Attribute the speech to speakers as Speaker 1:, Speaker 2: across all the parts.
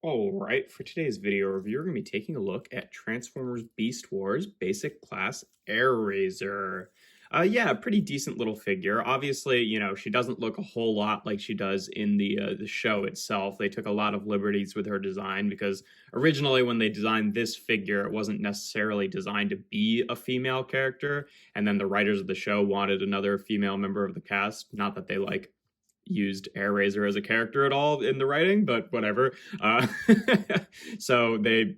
Speaker 1: Alright, for today's video review, we're going to be taking a look at Transformers Beast Wars Basic Class Airazor. Yeah, pretty decent little figure. Obviously, she doesn't look a whole lot like she does in the show itself. They took a lot of liberties with her design because originally when they designed this figure, it wasn't necessarily designed to be a female character, and then the writers of the show wanted another female member of the cast. Not that they used Airazor as a character at all in the writing, but whatever. Uh, so they,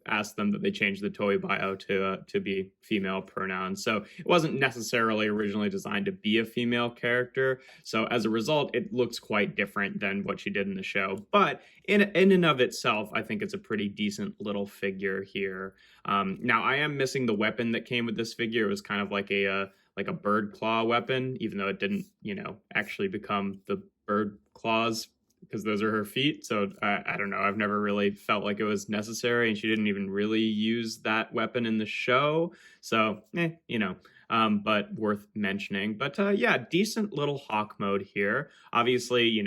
Speaker 1: asked them that they change the toy bio to be female pronouns. So it wasn't necessarily originally designed to be a female character. So as a result, it looks quite different than what she did in the show. But in and of itself, I think it's a pretty decent little figure here. Now I am missing the weapon that came with this figure. It was kind of like a bird claw weapon, even though it didn't, actually become the bird claws because those are her feet. So I don't know. I've never really felt like it was necessary, and she didn't even really use that weapon in the show. So, but worth mentioning. But yeah, decent little Hawk mode here. Obviously,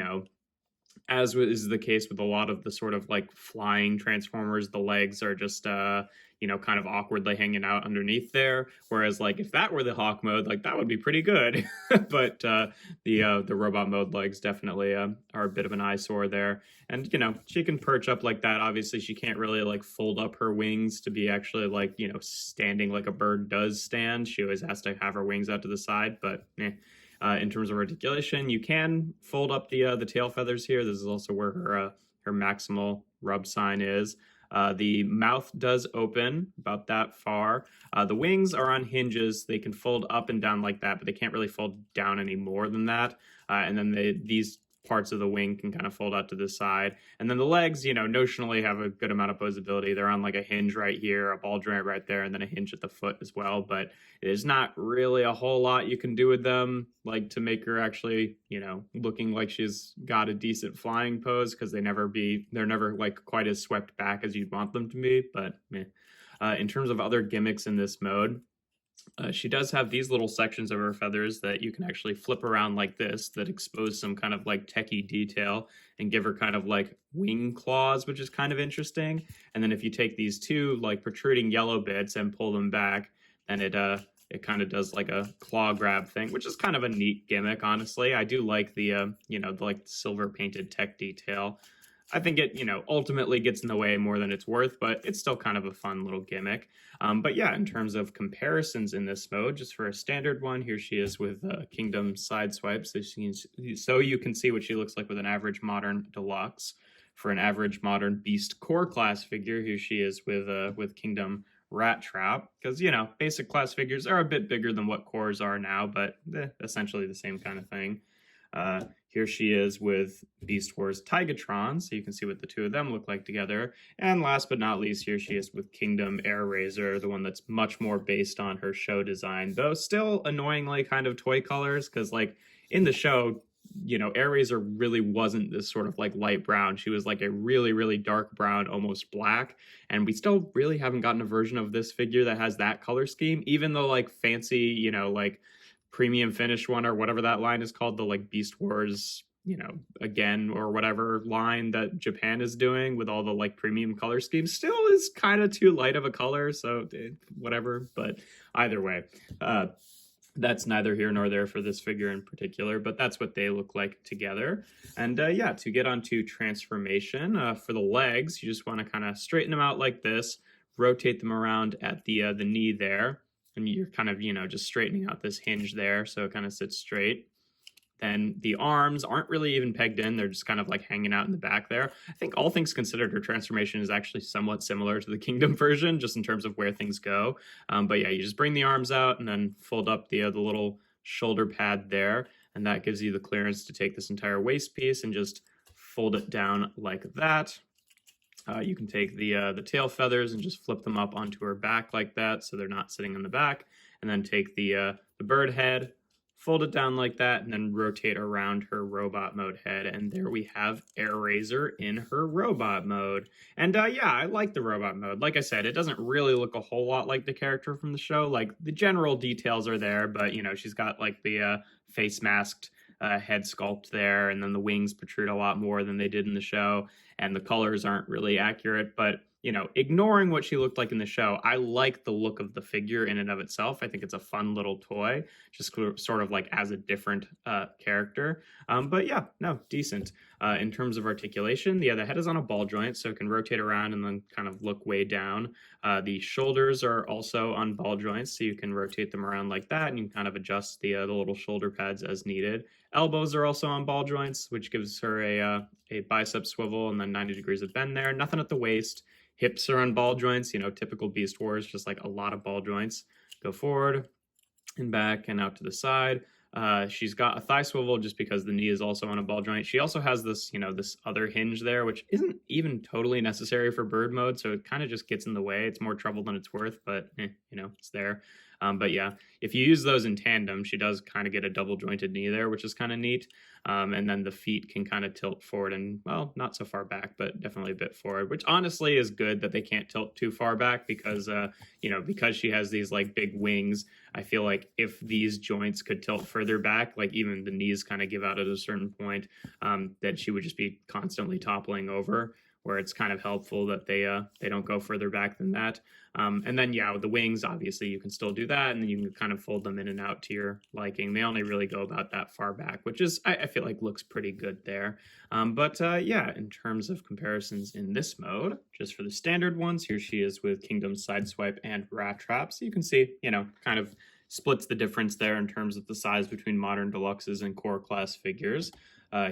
Speaker 1: as is the case with a lot of the sort of like flying Transformers, the legs are just kind of awkwardly hanging out underneath there. Whereas like if that were the Hawk mode, like that would be pretty good. But the robot mode legs definitely are a bit of an eyesore there. And she can perch up like that. Obviously she can't really like fold up her wings to be actually like standing like a bird does stand. She always has to have her wings out to the side, but in terms of articulation, you can fold up the tail feathers here. This is also where her maximal rub sign is. The mouth does open about that far. The wings are on hinges. They can fold up and down like that, but they can't really fold down any more than that. And then these parts of the wing can kind of fold out to the side. And then the legs, notionally have a good amount of posability. They're on like a hinge right here, a ball joint right there, and then a hinge at the foot as well. But there's not really a whole lot you can do with them, like to make her actually, looking like she's got a decent flying pose, because they're never like quite as swept back as you'd want them to be. But in terms of other gimmicks in this mode, she does have these little sections of her feathers that you can actually flip around like this that expose some kind of like techie detail and give her kind of like wing claws, which is kind of interesting. And then if you take these two like protruding yellow bits and pull them back, then it kind of does like a claw grab thing, which is kind of a neat gimmick, honestly. I do like the like silver painted tech detail. I think it, ultimately gets in the way more than it's worth, but it's still kind of a fun little gimmick. But yeah, in terms of comparisons in this mode, just for a standard one, here she is with Kingdom Sideswipe, so you can see what she looks like with an average modern deluxe. For an average modern Beast Core class figure, here she is with Kingdom Rat Trap, because basic class figures are a bit bigger than what cores are now, but essentially the same kind of thing. Here she is with Beast Wars Tigatron, so you can see what the two of them look like together. And last but not least, here she is with Kingdom Airazor, the one that's much more based on her show design, though still annoyingly kind of toy colors, because like in the show, Airazor really wasn't this sort of like light brown. She was like a really, really dark brown, almost black. And we still really haven't gotten a version of this figure that has that color scheme, even though like fancy, like premium finish one or whatever that line is called, the like Beast Wars again or whatever line that Japan is doing with all the like premium color schemes, still is kind of too light of a color, so whatever. But either way, that's neither here nor there for this figure in particular, but that's what they look like together. And yeah, to get onto transformation, for the legs, you just want to kind of straighten them out like this, rotate them around at the knee there, and you're kind of, just straightening out this hinge there so it kind of sits straight. Then the arms aren't really even pegged in. They're just kind of like hanging out in the back there. I think all things considered, her transformation is actually somewhat similar to the Kingdom version, just in terms of where things go. But yeah, you just bring the arms out and then fold up the little shoulder pad there. And that gives you the clearance to take this entire waist piece and just fold it down like that. You can take the tail feathers and just flip them up onto her back like that, so they're not sitting in the back. And then take the bird head, fold it down like that, and then rotate around her robot mode head. And there we have Airazor in her robot mode. And yeah, I like the robot mode. Like I said, it doesn't really look a whole lot like the character from the show. Like the general details are there, but she's got like the face masked head sculpt there, and then the wings protrude a lot more than they did in the show, and the colors aren't really accurate. But ignoring what she looked like in the show, I like the look of the figure in and of itself. I think it's a fun little toy, just sort of like as a different character. But yeah, no, decent. In terms of articulation, yeah, the head is on a ball joint, so it can rotate around and then kind of look way down. The shoulders are also on ball joints, so you can rotate them around like that, and you can kind of adjust the little shoulder pads as needed. Elbows are also on ball joints, which gives her a bicep swivel and then 90 degrees of bend there. Nothing at the waist. Hips are on ball joints, typical Beast Wars, just like a lot of ball joints. Go forward and back and out to the side. She's got a thigh swivel just because the knee is also on a ball joint. She also has this, this other hinge there, which isn't even totally necessary for bird mode. So it kind of just gets in the way. It's more trouble than it's worth, but it's there. But yeah, if you use those in tandem, she does kind of get a double jointed knee there, which is kind of neat. And then the feet can kind of tilt forward and, well, not so far back, but definitely a bit forward, which honestly is good that they can't tilt too far back because, because she has these like big wings. I feel like if these joints could tilt further back, like even the knees kind of give out at a certain point, that she would just be constantly toppling over, where it's kind of helpful that they don't go further back than that. And then, yeah, with the wings, obviously you can still do that, and then you can kind of fold them in and out to your liking. They only really go about that far back, which is, I feel like, looks pretty good there. But yeah, in terms of comparisons in this mode, just for the standard ones, here she is with Kingdom Sideswipe and Rat Trap. So you can see, kind of splits the difference there in terms of the size between modern deluxes and core class figures.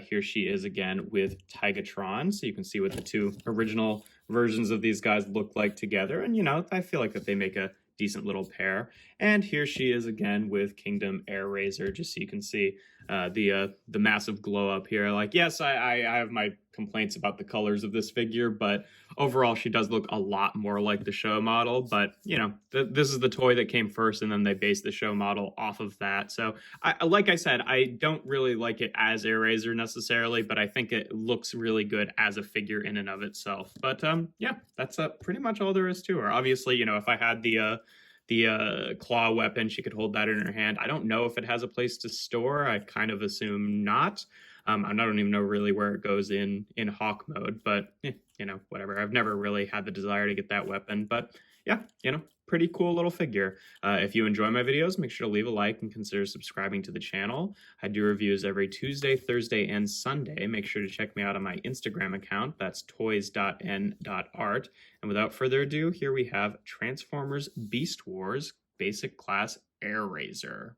Speaker 1: Here she is again with Tigatron. So you can see what the two original versions of these guys look like together. And, I feel like that they make a decent little pair. And here she is again with Kingdom Airazor, just so you can see the massive glow up here. Like, yes, I have my complaints about the colors of this figure, but overall she does look a lot more like the show model. But this is the toy that came first, and then they based the show model off of that. So like I said, I don't really like it as Airazor necessarily, but I think it looks really good as a figure in and of itself. But yeah, that's pretty much all there is to her. Obviously, if I had the claw weapon, she could hold that in her hand. I don't know if it has a place to store. I kind of assume not. I don't even know really where it goes in hawk mode, but whatever. I've never really had the desire to get that weapon, but yeah, pretty cool little figure. If you enjoy my videos, make sure to leave a like and consider subscribing to the channel. I do reviews every Tuesday, Thursday, and Sunday. Make sure to check me out on my Instagram account. That's toys.n.art. And without further ado, here we have Transformers Beast Wars Basic Class Airazor.